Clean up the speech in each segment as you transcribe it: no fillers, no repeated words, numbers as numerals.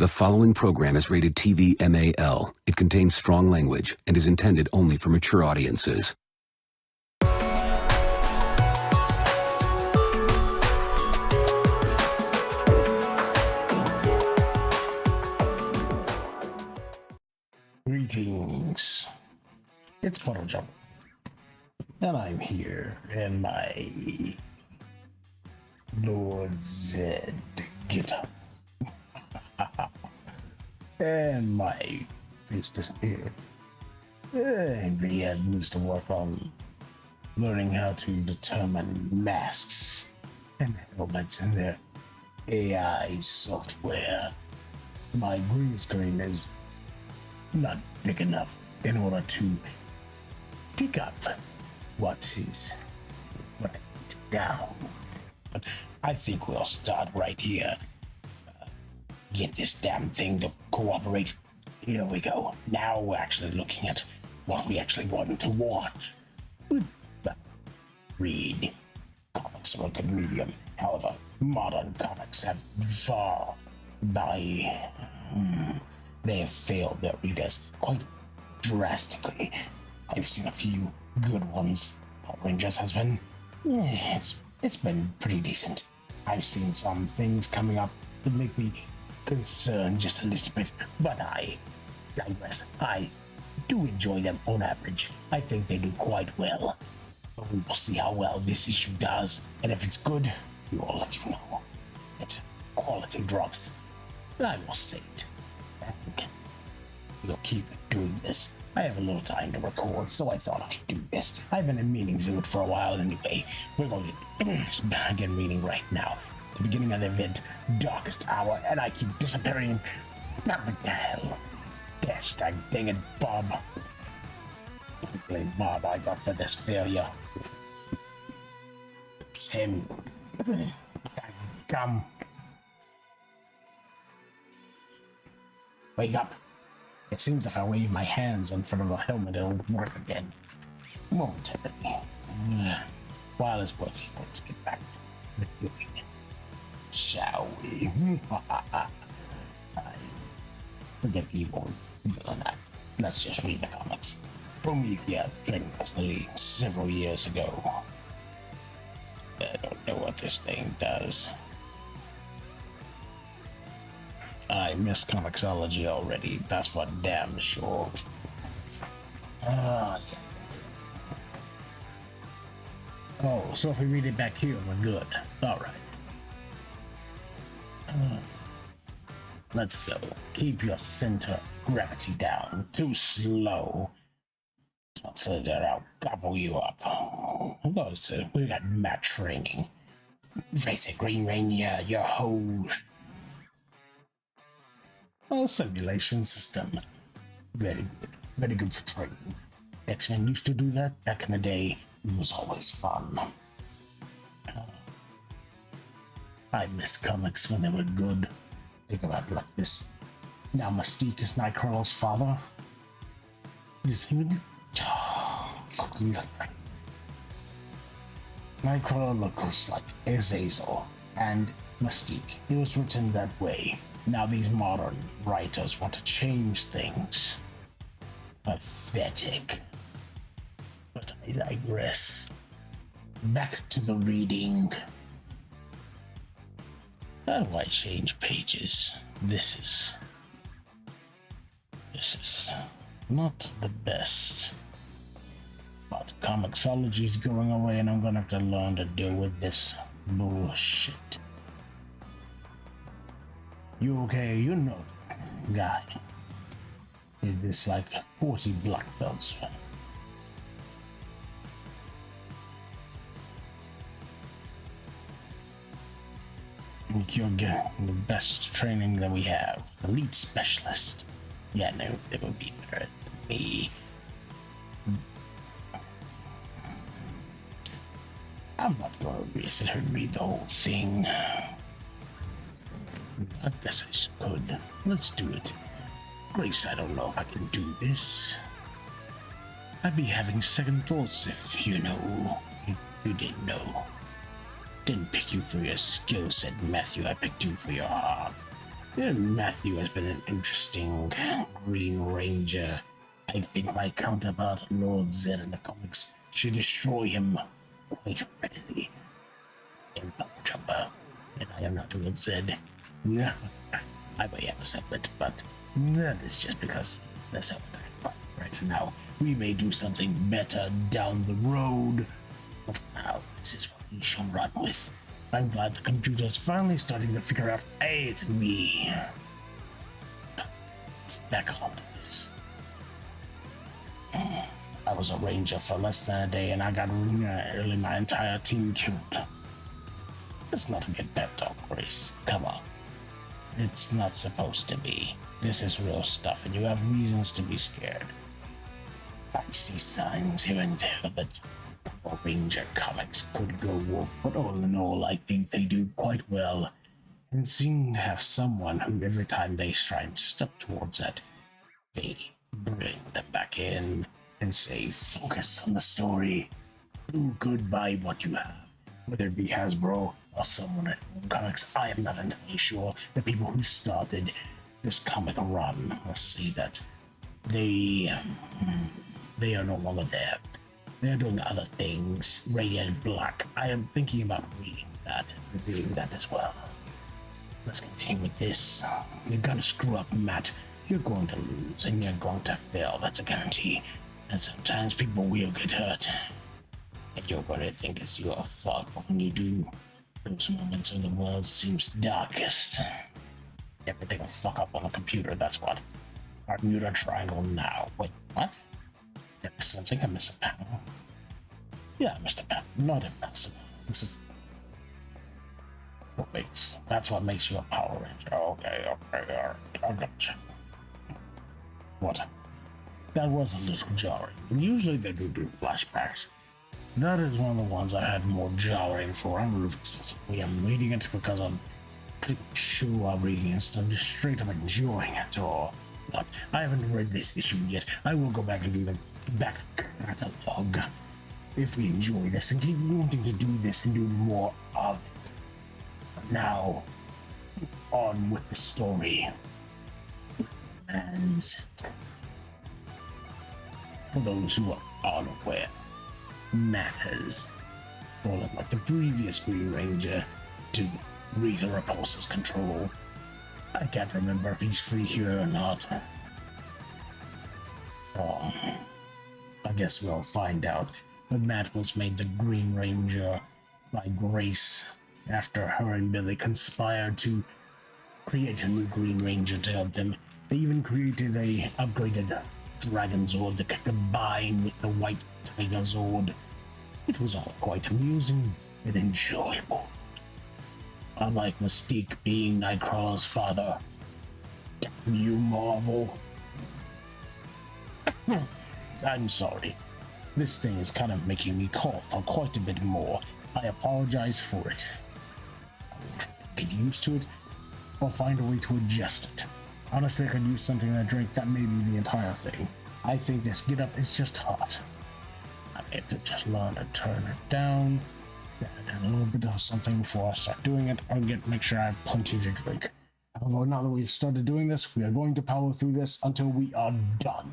The following program is rated TV MAL. It contains strong language and is intended only for mature audiences. Greetings. It's PuddleJumper, and I'm here in my Lord Zed getup. And my face disappeared. I really had needs to work on learning how to determine masks and helmets in their AI software. My green screen is not big enough in order to pick up what went down. But I think we'll start right here. Get this damn thing to cooperate. Here we go. Now we're actually looking at what we actually want to watch. Read. Comics are a good medium. However, modern comics have far by... they have failed their readers quite drastically. I've seen a few good ones. Power Rangers has been... it's been pretty decent. I've seen some things coming up that make me concerned just a little bit, but I digress. I do enjoy them on average. I think they do quite well. But we will see how well this issue does, and if it's good, we will let you know. If quality drops, I will say it. And we'll keep doing this. I have a little time to record, so I thought I could do this. I've been meaning to do it for a while anyway. We're going to begin reading right now. The beginning of the event, darkest hour, and I keep disappearing. What the hell? Hashtag dang it, Bob. I blame Bob I got for this failure. It's him. Come. Wake up. It seems if I wave my hands in front of a helmet, it'll work again. Momentarily. While it's working, let's get back to the doing. Shall we? I forget the evil villain act. Let's just read the comics. Promethea famously several years ago. I don't know what this thing does. I miss Comixology already, that's for damn sure. Oh, so if we read it back here, we're good. Alright. Let's go. Keep your center of gravity down. Too slow. So that I'll gobble you up. We got mad training. Face it, Green Ranger, your whole simulation system. Very good. Very good for training. X-Men used to do that back in the day. It was always fun. I miss comics when they were good. Think about it like this. Now Mystique is Nightcrawler's father. Nightcrawler looks like Azazel and Mystique. It was written that way. Now these modern writers want to change things. Pathetic. But I digress. Back to the reading. How do I change pages? This is not the best. But Comixology's going away and I'm gonna have to learn to deal with this bullshit. You okay? You know, guy. Did this like 40 black belts. You're getting the best training that we have. Elite specialist. Yeah, no, they would be better than me. I'm not gonna read the whole thing. I guess I should. Let's do it. Grace, I don't know if I can do this. I'd be having second thoughts if you didn't know. Didn't pick you for your skill set, Matthew. I picked you for your heart. Yeah, Matthew has been an interesting Green Ranger. I think my counterpart, Lord Zed in the comics, should destroy him quite readily. In PuddleJumper, and I am not Lord Zed. No, I may have a segment, but that is just because that's how I fight right now. We may do something better down the road, but now this is what we shall run with. I'm glad the computer is finally starting to figure out, hey, it's me. Let's back onto this. I was a ranger for less than a day, and I got nearly my entire team killed. Let's not get pep talk, Grace. Come on. It's not supposed to be. This is real stuff, and you have reasons to be scared. I see signs here and there that Power Ranger comics could go woke, but all in all, I think they do quite well, and seem to have someone who every time they try and step towards it, they bring them back in and say, focus on the story, do good by what you have. Whether it be Hasbro or someone at Home Comics, I am not entirely sure. The people who started this comic run, let's see that they are no longer there. They're doing other things. Radiant Black. I am thinking about reading that and reviewing that as well. Let's continue with this. You're gonna screw up, Matt. You're going to lose and you're going to fail. That's a guarantee. And sometimes people will get hurt. And you're going to think it's your fault, but when you do, those moments when the world seems darkest, everything will fuck up on the computer, that's what. Bermuda Triangle now. Wait, what? Did I miss something? I missed a panel. Yeah, I missed a panel. Not impossible. This is what makes, that's what makes you a Power Ranger. Okay, alright, I gotcha. What? That was a little jarring. Usually they do flashbacks. That is one of the ones I had more jarring for. I'm reading it because I'm pretty sure I'm reading it, so I'm just straight up enjoying it. Or but I haven't read this issue yet. I will go back and do the back catalog if we enjoy this and keep wanting to do this and do more of it. But now, on with the story. And for those who are unaware, Matt has fallen like the previous Green Ranger to Rita Repulsa's control. I can't remember if he's free here or not. Oh, I guess we'll find out. But Matt was made the Green Ranger by Grace after her and Billy conspired to create a new Green Ranger to help them. They even created a upgraded Dragon Zord that could combine with the White Tiger Zord. It was all quite amusing and enjoyable. Unlike Mystique being Nightcrawler's father. Damn you, Marvel. I'm sorry. This thing is kind of making me cough for quite a bit more. I apologize for it. I'll get used to it, or find a way to adjust it. Honestly, I could use something to drink. That may be the entire thing. I think this get up is just hot. I may have to just learn to turn it down, add a little bit of something before I start doing it, or make sure I have plenty to drink. However, now that we've started doing this, we are going to power through this until we are done.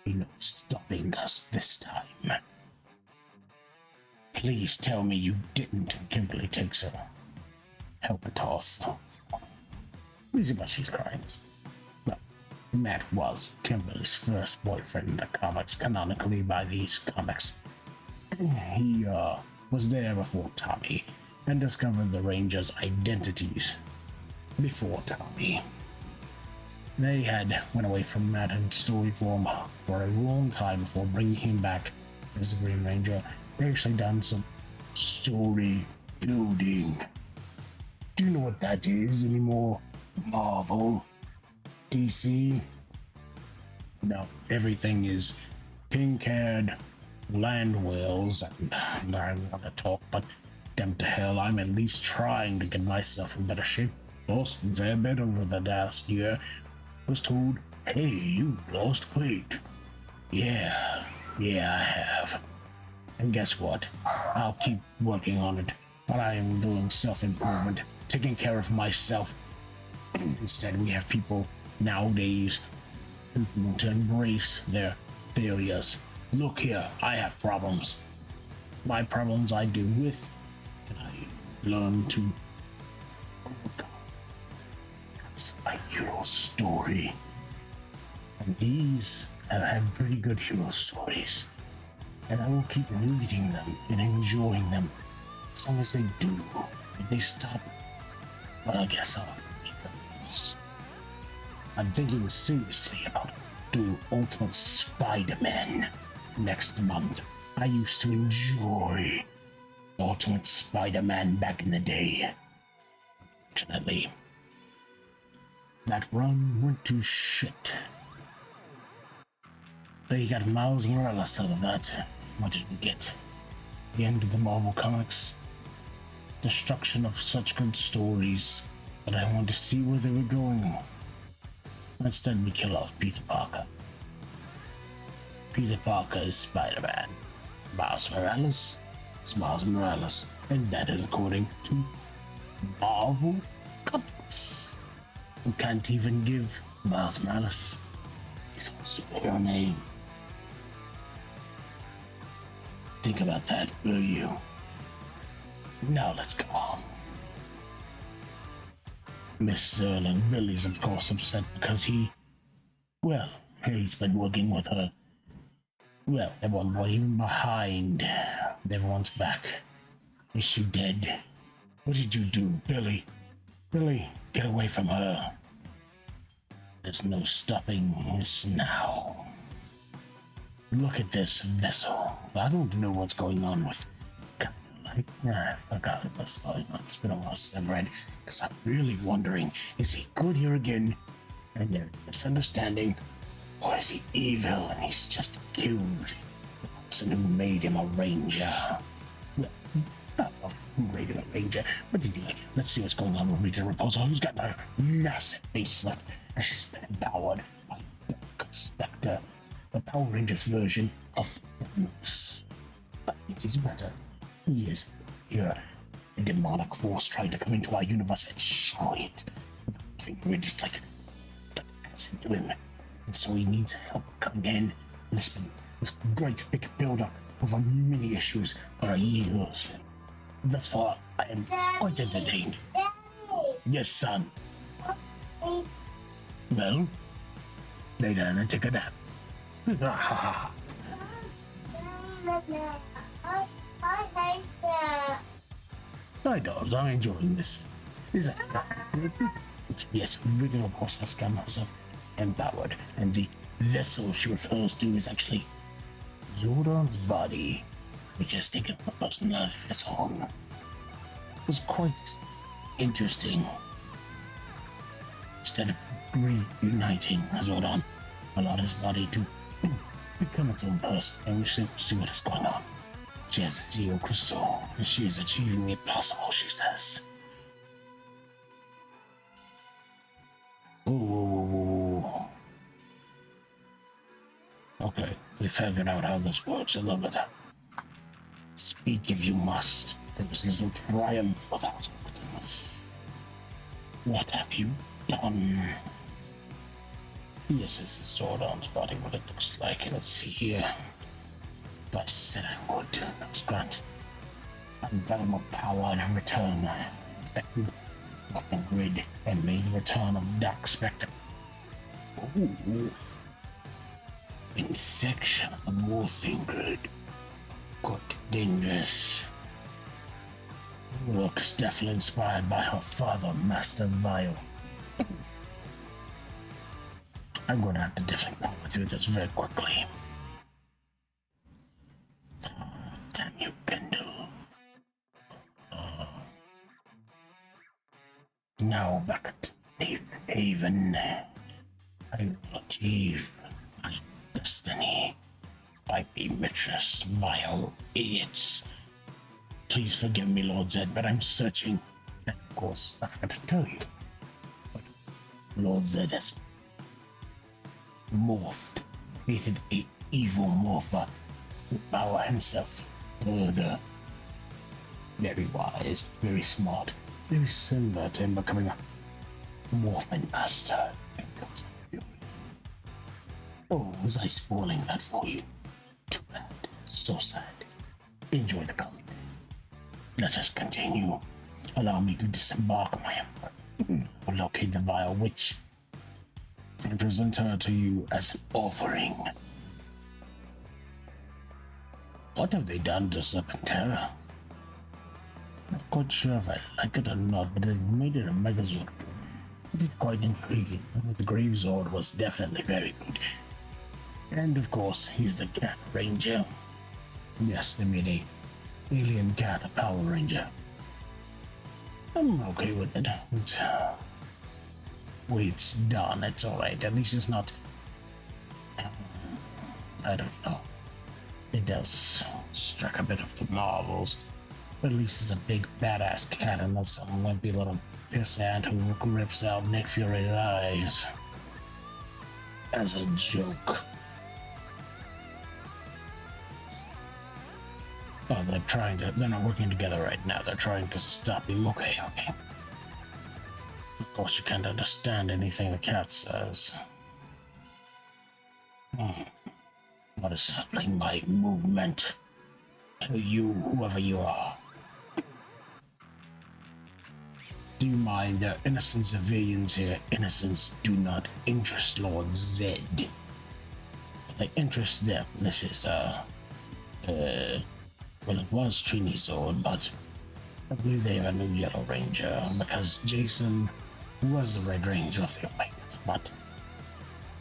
No stopping us this time. Please tell me you didn't. Kimberly takes her helmet off. We see why she's crying. Well, Matt was Kimberly's first boyfriend in the comics, canonically by these comics. He was there before Tommy and discovered the Rangers' identities before Tommy. They had went away from Matt in story form for a long time before bringing him back as the Green Ranger. They actually done some story building. Do you know what that is anymore? Marvel? DC? No, everything is pink-haired land whales, and I want to talk, but damn to hell, I'm at least trying to get myself in better shape. Lost a fair bit over the last year. Was told, hey, you lost weight. Yeah, I have. And guess what? I'll keep working on it, but I am doing self-improvement, taking care of myself Instead, we have people nowadays who want to embrace their failures. Look here, I have problems. My problems I deal with, and I learn to overcome. That's a hero story. And these have had pretty good hero stories. And I will keep reading them and enjoying them as long as they do. If they stop, well, I guess I'll read them else. I'm thinking seriously about doing Ultimate Spider-Man next month. I used to enjoy Ultimate Spider-Man back in the day. Fortunately, that run went to shit. But you got Miles Morales out of that. What did we get? The end of the Marvel Comics. Destruction of such good stories that I wanted to see where they were going. Instead, we kill off Peter Parker. Peter Parker is Spider-Man. Miles Morales is Miles Morales. And that is according to Marvel Comics. We can't even give Miles Morales his own superhero name. Think about that, will you? Now let's go on. Miss Earl and Billy's of course upset because he's been working with her. Well, everyone was even behind. Everyone's back. Is she dead? What did you do, Billy? Billy, get away from her. There's no stopping this now. Look at this vessel. I don't know what's going on with. I forgot what's going on. It's been a while since I've read, because I'm really wondering: is he good here again, and they're misunderstanding, or is he evil and he's just killed the person who made him a ranger? Well, not who made him a ranger, but anyway, let's see what's going on with Rita Repulsa, who's got a massive facelift, and she's been empowered by Spectre, the Power Rangers version of Thanos. But it is better. Yes, here, a demonic force tried to come into our universe and destroy it. We're just like acid to him, and so he needs help coming in. And it's been this great big build-up over many issues for years. Thus far, I am quite entertained. Yes, son. Well, lay down and take a nap. I hate that. Hi, dogs. I'm enjoying this. Is that yes, Rita Repulsa has got herself empowered, and the vessel she refers to is actually Zordon's body, which has taken a personality of its own. It was quite interesting. Instead of reuniting Zordon, allowed his body to become its own person, and we should see what is going on. She has a Zeo Crystal, and she is achieving the impossible, she says. Ooh. Okay, we figured out how this works a little bit. Speak if you must. There is little triumph without witness. What have you done? Yes, this is Zordon's body, what it looks like. Let's see here. I said I would. That's grant unfathomable power and return. Infected the grid and made the return of Dark Spectre. Ooh. Infection of the morphine grid. Quite dangerous. Looks definitely inspired by her father, Master Vile. I'm going to have to definitely power through this very quickly. Damn you, Kendall. Now back at Safe Haven. I will achieve my destiny. By the mistress, vile idiots. Please forgive me, Lord Zed, but I'm searching. And of course, I forgot to tell you. But Lord Zed has morphed, created an evil morpher to power himself further. Very wise, very smart, very similar to him becoming a Morphin Master and God's Fury. Oh, was I spoiling that for you? Too bad. So sad. Enjoy the comic. Let us continue. Allow me to disembark my empire, locate the vile witch, and present her to you as an offering. What have they done to Serpentera? Not quite sure if I like it or not, but it made it a megazord. It is quite intriguing. The Gravesword was definitely very good. And of course, he's the Cat Ranger. Yes, they made a alien cat a Power Ranger. I'm okay with it. When it's done, it's alright. At least it's not... I don't know. It does strike a bit of the marbles. But at least it's a big badass cat and not some wimpy little pissant who rips out Nick Fury's eyes. As a joke. Oh, they're not working together right now. They're trying to stop you. Okay. Of course you can't understand anything the cat says. What is happening by movement? You, whoever you are. Do you mind the innocent civilians here? Innocents do not interest Lord Zed. They interest them. This is, well, it was Trini's sword, but I believe they have a new Yellow Ranger, because Jason was the Red Ranger of the Omegans, but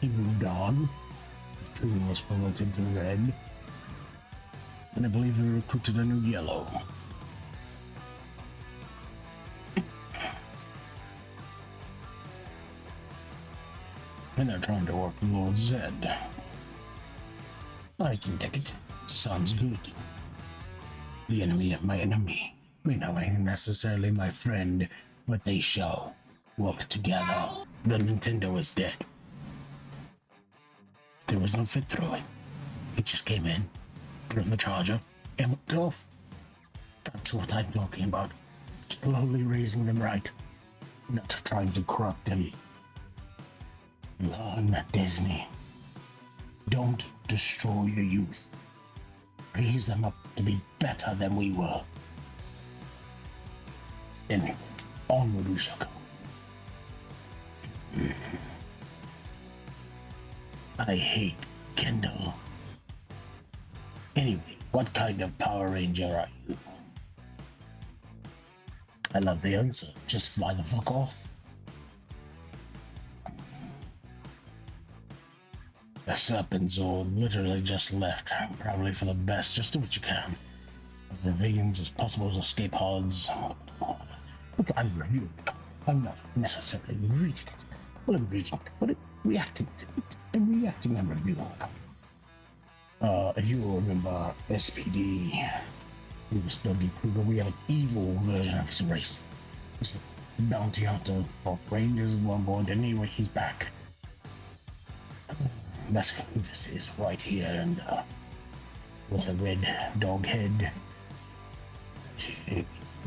he moved on. Trini was promoted to Red, and I believe he recruited a new Yellow. And they're trying to work Lord Zed. I can take it. Sounds good. The enemy of my enemy may not be necessarily my friend, but they shall work together. The Nintendo is dead. There was no fit through it. It just came in, put on the charger, and went off. That's what I'm talking about. Slowly raising them right. Not trying to corrupt them. Learn, Disney. Don't destroy the youth. Raise them up to be better than we were. And onward we shall go. I hate Kendall. Anyway, what kind of Power Ranger are you? I love the answer. Just fly the fuck off. The Serpent Zord literally just left, probably for the best. Just do what you can. If the vegans as possible to escape odds. Look, I'm reviewing it. I'm not necessarily reading it. Well, I'm reading it, but reacting to it. I'm reacting and reviewing it. If you remember SPD, it was Dougie Kruger. We had an evil version of his race. He's a bounty hunter of Rangers at one point. Anyway, he's back. That's who this is right here, and with a red dog head. You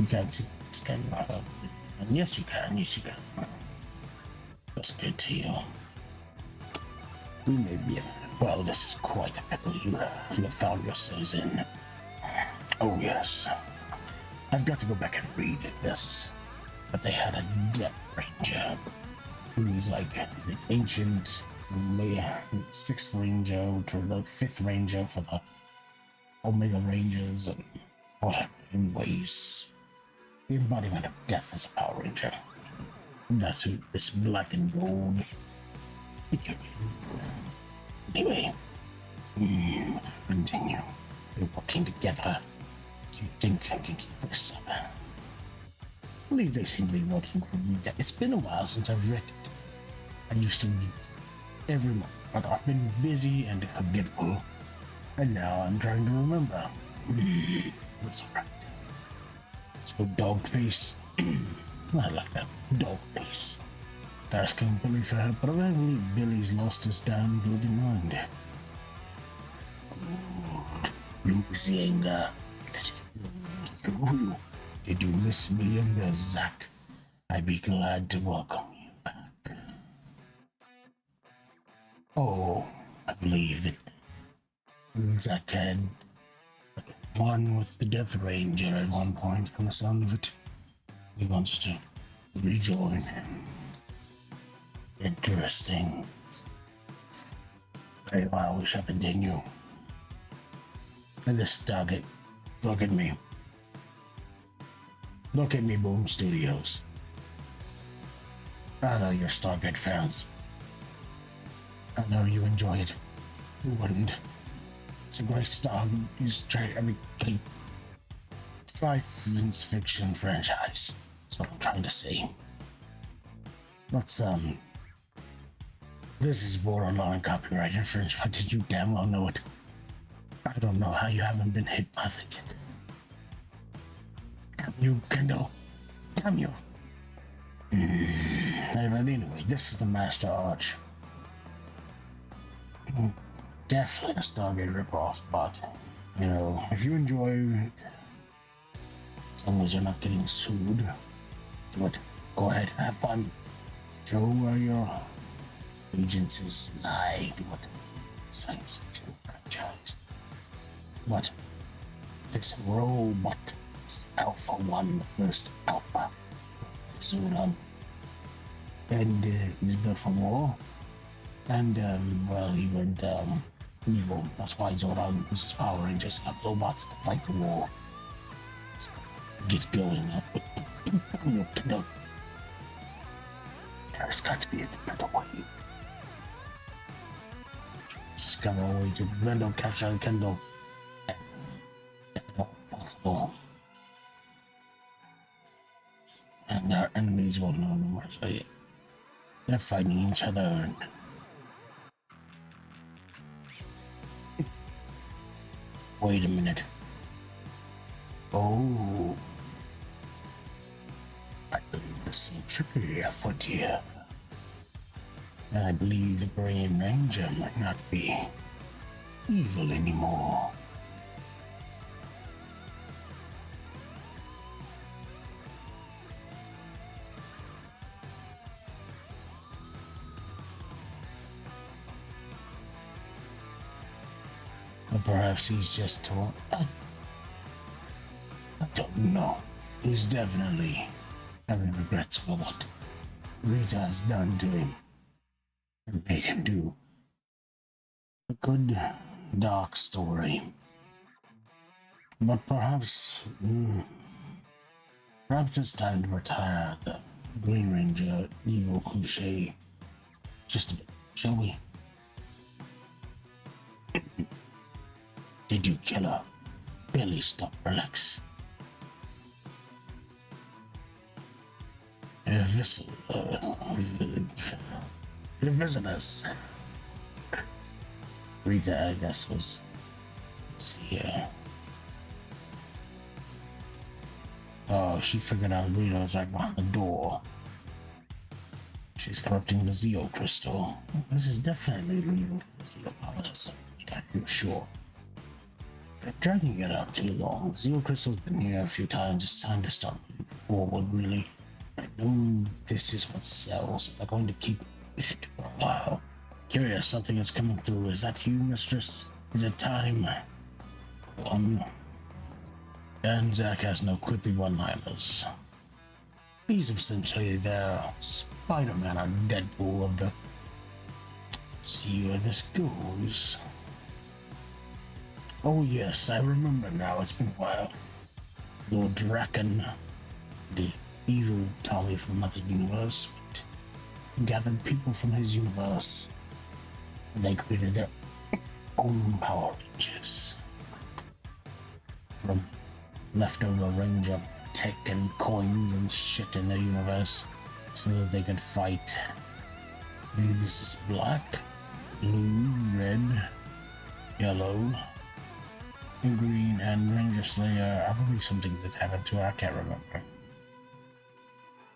can't see this, can you? And yes, you can. Yes, you can. That's good to you. We may be. Well, this is quite a pickle you have found yourselves in. Oh yes. I've got to go back and read this. But they had a Death Ranger. Who's like the ancient 6th Ranger to the 5th Ranger for the Omega Rangers and whatever. Anyways, the embodiment of death is a Power Ranger. That's who this black and gold figure is. Anyway, continue. We're working together. Do you think they can keep this up? I believe they seem to be working for me. It's been a while since I've read it. I used to read every month, but I've been busy and forgetful. And now I'm trying to remember. It's alright. So Dogface. I like that. Dogface. Asking Billy for help, but I believe Billy's lost his damn bloody mind. Good. Use the anger. Let it move through you. Did you miss me younger, Zack? I'd be glad to welcome you back. Oh, I believe that Zack had one with the Death Ranger at one point, from the sound of it. He wants to rejoin. Interesting. Very well, we shall continue. And this Stargate, look at me. Look at me, Boom Studios. I know you're Stargate fans. I know you enjoy it. Who wouldn't? It's a great great science fiction franchise. That's what I'm trying to say. But, this is borderline copyright infringement, and you damn well know it. I don't know how you haven't been hit by the kid. Damn you, Kendall. Damn you. But anyway, this is the Master Arch. Definitely a Stargate ripoff, but, you know, if you enjoy it, as long as you're not getting sued, do it. Go ahead, have fun. Show where your agencies lie. What science fiction franchise? What? This robot Alpha 1, the first Alpha. Zordon. And he's built for war. And, well, he went, evil. That's why Zordon uses Power Rangers, not robots, to fight the war. So, get going. No. There's got to be a better way. Discover a way to Blendo capture Kendall. If not possible. And our enemies will know no more. So yeah, they're fighting each other. And wait a minute. Oh. I believe there's some trickery afoot here. And I believe the Green Ranger might not be evil anymore. Or perhaps he's just told. I don't know. He's definitely having regrets for what Rita has done to him and made him do. A good, dark story. But perhaps it's time to retire the Green Ranger evil cliche just a bit, shall we? Did you kill her? Billy, stop, relax. The visitors. Rita, I guess, was. Let's see here. Oh, she figured out Rita was right behind the door. She's corrupting the Zeo crystal. This is definitely legal. Zeo powers. I feel sure. They're dragging it out too long. Zeo crystal's been here a few times. It's time to start moving forward, really. I know this is what sells. They're going to keep it for a while. Curious, something is coming through. Is that you, mistress? Is it time? And Zack has no quippy one-liners. He's essentially their Spider-Man or Deadpool of the... Let's see where this goes. Oh yes, I remember now. It's been a while. Lord Draken, the evil Tommy from another universe, gathered people from his universe. And they created their own Power Rangers. From leftover Ranger tech and coins and shit in their universe. So that they could fight. Maybe this is black, blue, red, yellow, and green, and Ranger Slayer. I believe something that happened to her, I can't remember.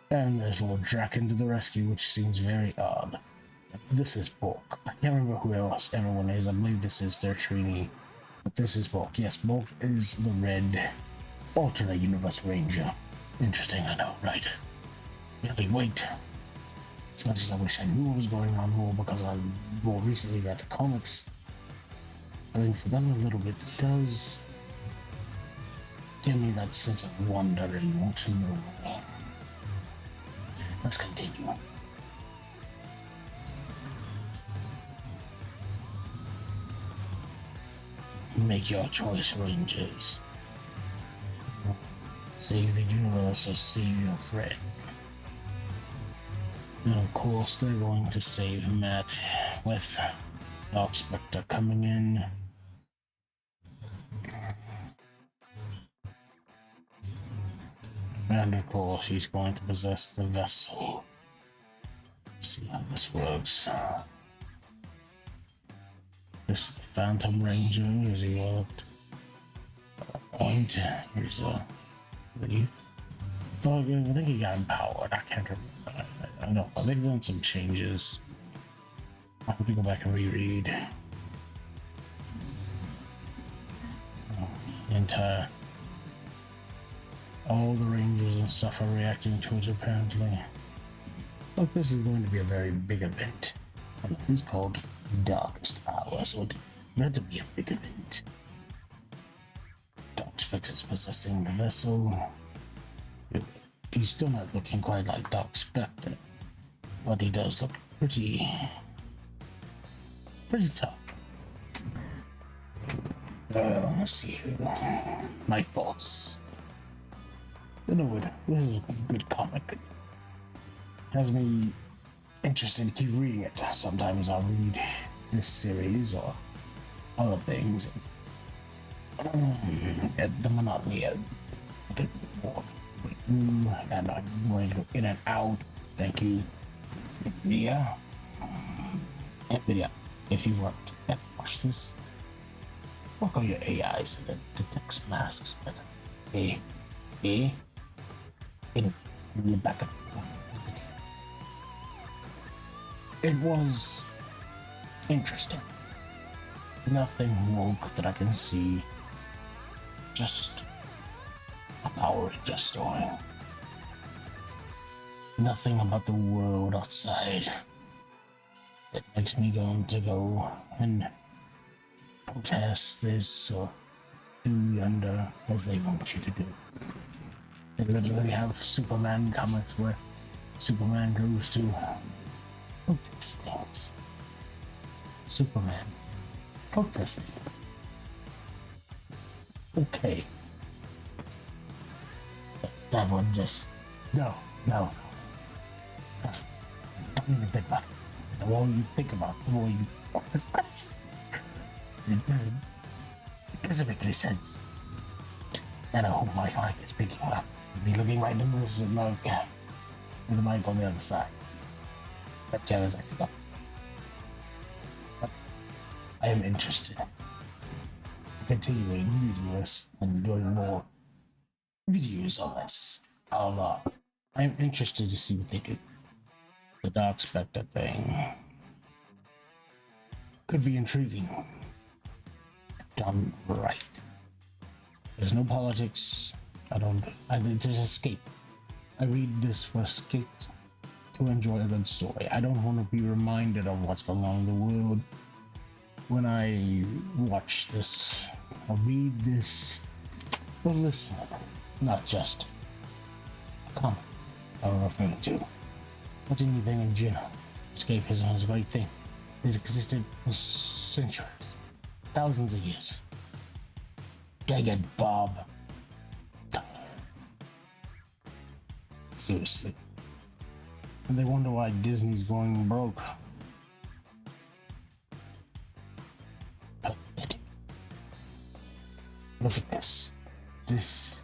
And there's Lord Draken to the rescue, which seems very odd. This is Bulk. I can't remember who else everyone is. I believe this is their trainee. But this is Bulk. Yes, Bulk is the red alternate universe Ranger. Interesting, I know, right? Really, wait. As much as I wish I knew what was going on more because I more recently read the comics, having forgotten a little bit, it does give me that sense of wonder and want to know more. Let's continue. Make your choice, Rangers. Save the universe or save your friend. And of course, they're going to save Matt with Dark Spectre coming in. And of course, he's going to possess the vessel. Let's see how this works. This is the Phantom Ranger, as he worked. Point. Here's a lead. Oh, I think he got empowered. I can't remember. I don't know. They've done some changes. I have to go back and reread. Entire. All the Rangers and stuff are reacting to it apparently. But this is going to be a very big event. And it is called Darkest Hour, so it meant to be a big event. Dark Spectre's possessing the vessel. He's still not looking quite like Dark Spectre, but he does look pretty tough. Let's see here. My thoughts. You know what? This is a good comic. Has me interested to keep reading it. Sometimes I'll read this series or other things. And the monotony a bit more. And I'm going to go in and out. Thank you, NVIDIA. NVIDIA, if you want to watch this, work on your AIs and it detects masks better. In the back of it was interesting. Nothing woke that I can see. Just a Power Ranger story. Nothing about the world outside that makes me going to go and protest this or do yonder as they want you to do. They literally have Superman comics where Superman goes to protest things. Superman protesting. Okay. That one just no. Don't even think about it. The more you think about it, the more you question. It doesn't make any sense. And I hope my mic is picking up. Me looking right into this is no cap. And the mic on the other side. That chair is actually up. But I am interested in continuing reading this and doing more videos on this. I am interested to see what they do. The Dark Spectre thing could be intriguing. Done right. There's no politics. There's escape. I read this for escape, to enjoy a good story. I don't want to be reminded of what's going on in the world when I watch this, or read this, or listen. Not just a comic I'm referring to, but anything in general. Escapism is a great thing. It's existed for centuries, thousands of years. Dang it, Bob. Seriously. And they wonder why Disney's going broke. Pathetic. Look at this. This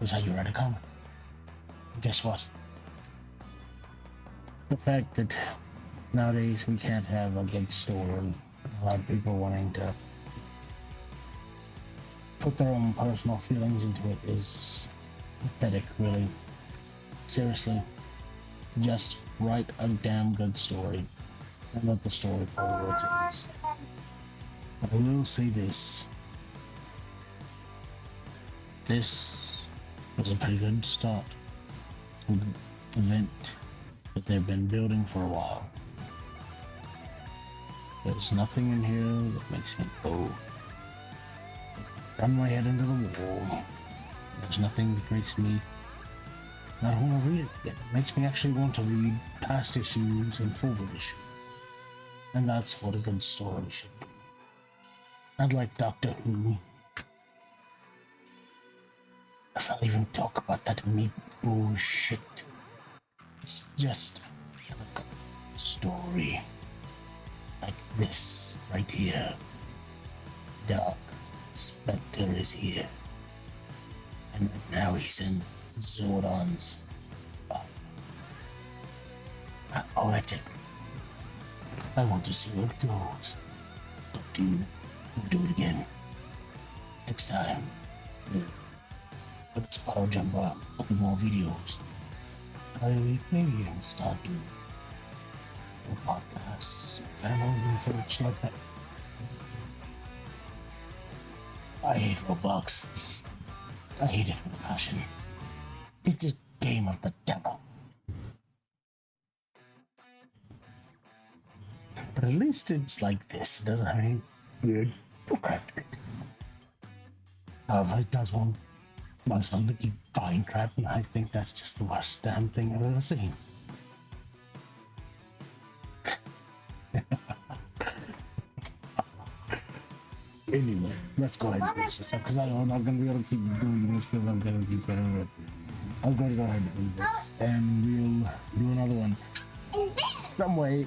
is how you write a comic. And guess what? The fact that nowadays we can't have a good story. A lot of people wanting to put their own personal feelings into it is pathetic, really. Seriously. Just write a damn good story and let the story follow what it is. But I will say this. This was a pretty good start to the event. that they've been building for a while. There's nothing in here that makes me go run my head into the wall. There's nothing that makes me not want to read it again. It makes me actually want to read past issues and forward issues. And that's what a good story should be. Not like Doctor Who. Let's not even talk about that meat bullshit. It's just a good story. Like this, right here. Dark Spectre is here. And now he's in Zordon's. Poetic. I want to see where it goes. But we'll do it again. Next time. Let's PuddleJumper, more videos. I maybe even start doing the podcasts, and such like that. I hate Roblox. I hate it with a passion. It's a game of the devil. But at least it's like this. It doesn't have any weird crap in it. However, it does want myself to keep buying crap, and I think that's just the worst damn thing I've ever seen. Anyway, let's go ahead and finish this up because I'm not going to be able to keep doing this because I'm going to keep better at it. I'm going to go ahead and do this and we'll do another one. Some way.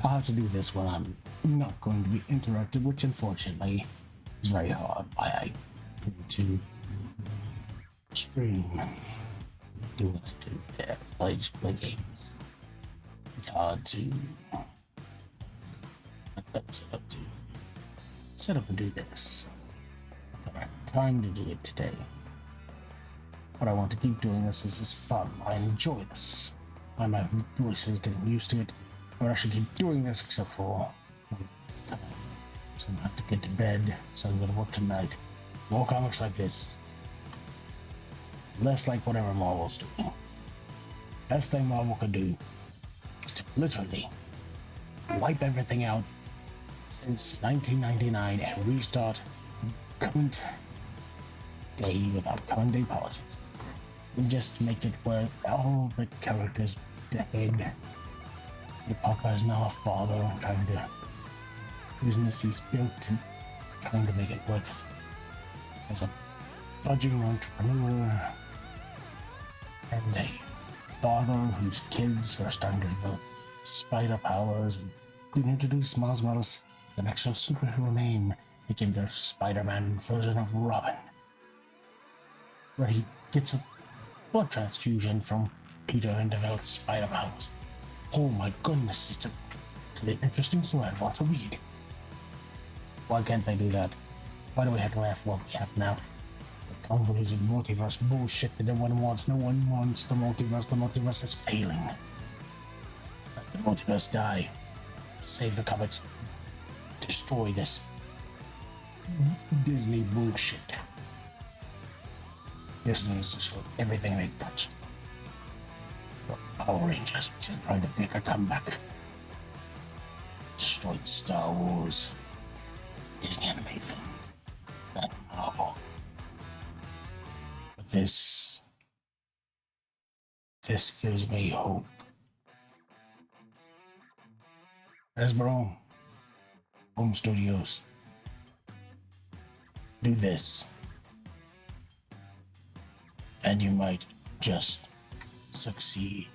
I'll have to do this when I'm not going to be interrupted, which unfortunately is very hard. Why I tend to stream, do what I do, yeah, play games. It's hard to set up and do this. I don't have time to do it today. But I want to keep doing this. This is fun. I enjoy this. My voice is getting used to it. I would actually keep doing this except for tonight. So I'm gonna have to get to bed. So I'm gonna work tonight. More comics like this. Less like whatever Marvel's doing. Best thing Marvel could do is to literally wipe everything out since 1999 and restart current day without current day politics. And just make it where all the characters dead. The Parker is now a father trying to business he's built and trying to make it work as a budging entrepreneur and a father whose kids are starting to develop spider powers and being introduced Miles Morales, an actual superhero name, became their Spider-Man version of Robin, where he gets a blood transfusion from Peter and develops spider powers. Oh my goodness, it's an interesting story I want to read. Why can't they do that? Why do we have to have what we have now? The convoluted multiverse bullshit that no one wants. No one wants the multiverse. The multiverse is failing. Let the multiverse die. Save the comics. Destroy this Disney bullshit. Disney has destroyed everything they touched. Power Rangers, which is trying to make a comeback. Destroyed Star Wars, Disney Animation, and Marvel. But this gives me hope. Hasbro, Home Studios, do this, and you might just succeed.